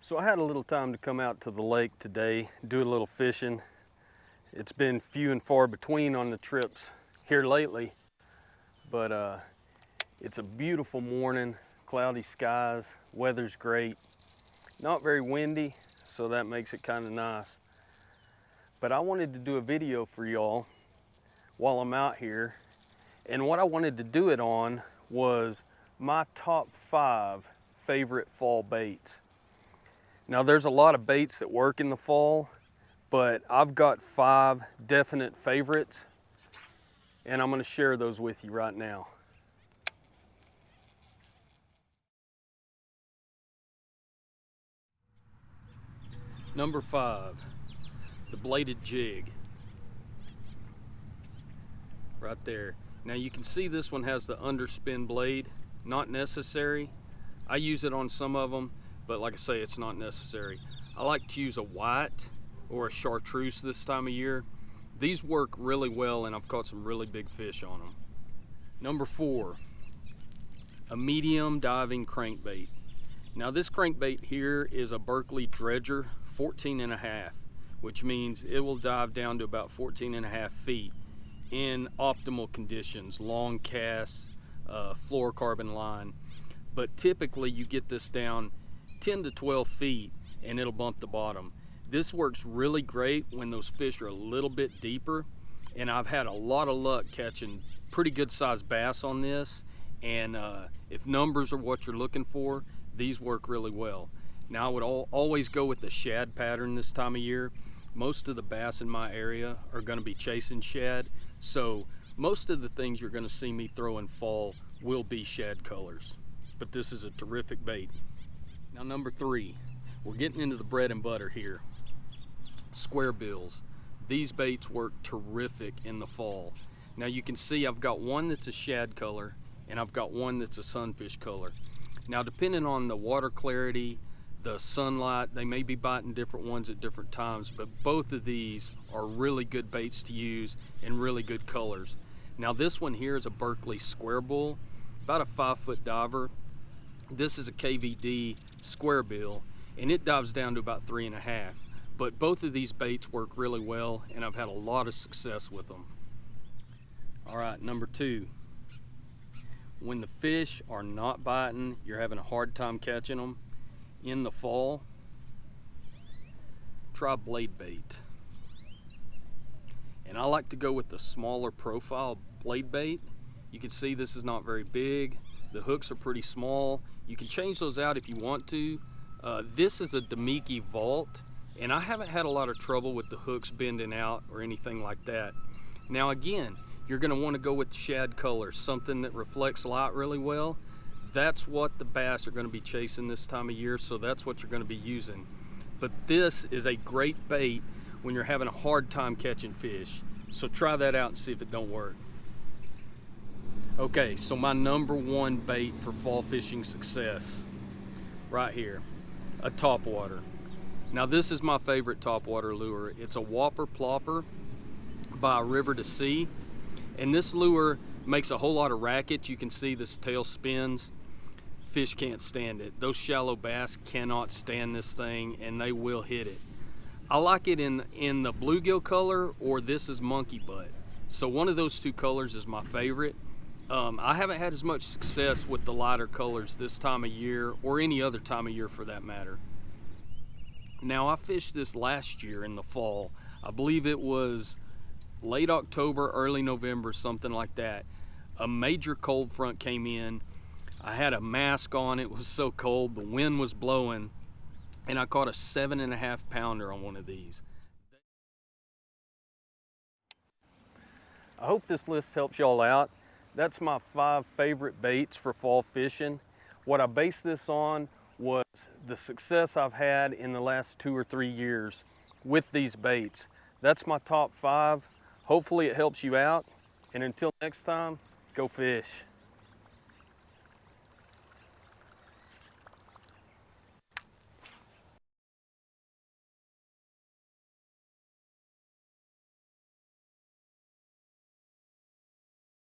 So I had a little time to come out to the lake today, do a little fishing. It's been few and far between on the trips here lately, but it's a beautiful morning, cloudy skies, weather's great. Not very windy, so that makes it kind of nice. But I wanted to do a video for y'all while I'm out here, and what I wanted to do it on was my top 5 favorite fall baits. Now there's a lot of baits that work in the fall, but I've got 5 definite favorites, and I'm going to share those with you right now. Number 5, the bladed jig. Right there. Now you can see this one has the underspin blade. Not necessary. I use it on some of them, but like I say, it's not necessary. I like to use a white or a chartreuse this time of year. These work really well, and I've caught some really big fish on them. Number 4, a medium diving crankbait. Now this crankbait here is a Berkley Dredger 14.5, which means it will dive down to about 14.5 feet in optimal conditions, long casts, fluorocarbon line. But typically you get this down 10 to 12 feet and it'll bump the bottom. This works really great when those fish are a little bit deeper, and I've had a lot of luck catching pretty good sized bass on this, and if numbers are what you're looking for, these work really well. Now I would always go with the shad pattern this time of year. Most of the bass in my area are going to be chasing shad, so most of the things you're going to see me throw in fall will be shad colors. But this is a terrific bait. Now number 3, we're getting into the bread and butter here. Square bills. These baits work terrific in the fall. Now you can see I've got one that's a shad color and I've got one that's a sunfish color. Now depending on the water clarity, the sunlight, they may be biting different ones at different times, but both of these are really good baits to use and really good colors. Now this one here is a Berkley square bull, about a 5-foot diver. This is a KVD square bill, and it dives down to about 3.5. But both of these baits work really well, and I've had a lot of success with them. All right, number 2. When the fish are not biting, you're having a hard time catching them in the fall, try blade bait. And I like to go with the smaller profile blade bait. You can see this is not very big. The hooks are pretty small. You can change those out if you want to. This is a Demiki Vault, and I haven't had a lot of trouble with the hooks bending out or anything like that. Now again, you're going to want to go with shad color, something that reflects light really well. That's what the bass are going to be chasing this time of year, so that's what you're going to be using. But this is a great bait when you're having a hard time catching fish. So try that out and see if it don't work. Okay, so my number 1 bait for fall fishing success, right here, a topwater. Now this is my favorite topwater lure. It's a Whopper Plopper by River to Sea, and this lure makes a whole lot of racket. You can see this tail spins. Fish can't stand it. Those shallow bass cannot stand this thing, and they will hit it. I like it in the bluegill color, or this is monkey butt. So one of those 2 colors is my favorite. I haven't had as much success with the lighter colors this time of year, or any other time of year for that matter. Now I fished this last year in the fall. I believe it was late October, early November, something like that. A major cold front came in. I had a mask on, it was so cold, the wind was blowing, and I caught a 7.5 pounder on one of these. I hope this list helps y'all out. That's my 5 favorite baits for fall fishing. What I based this on was the success I've had in the last 2 or 3 years with these baits. That's my top 5. Hopefully it helps you out, and until next time, go fish.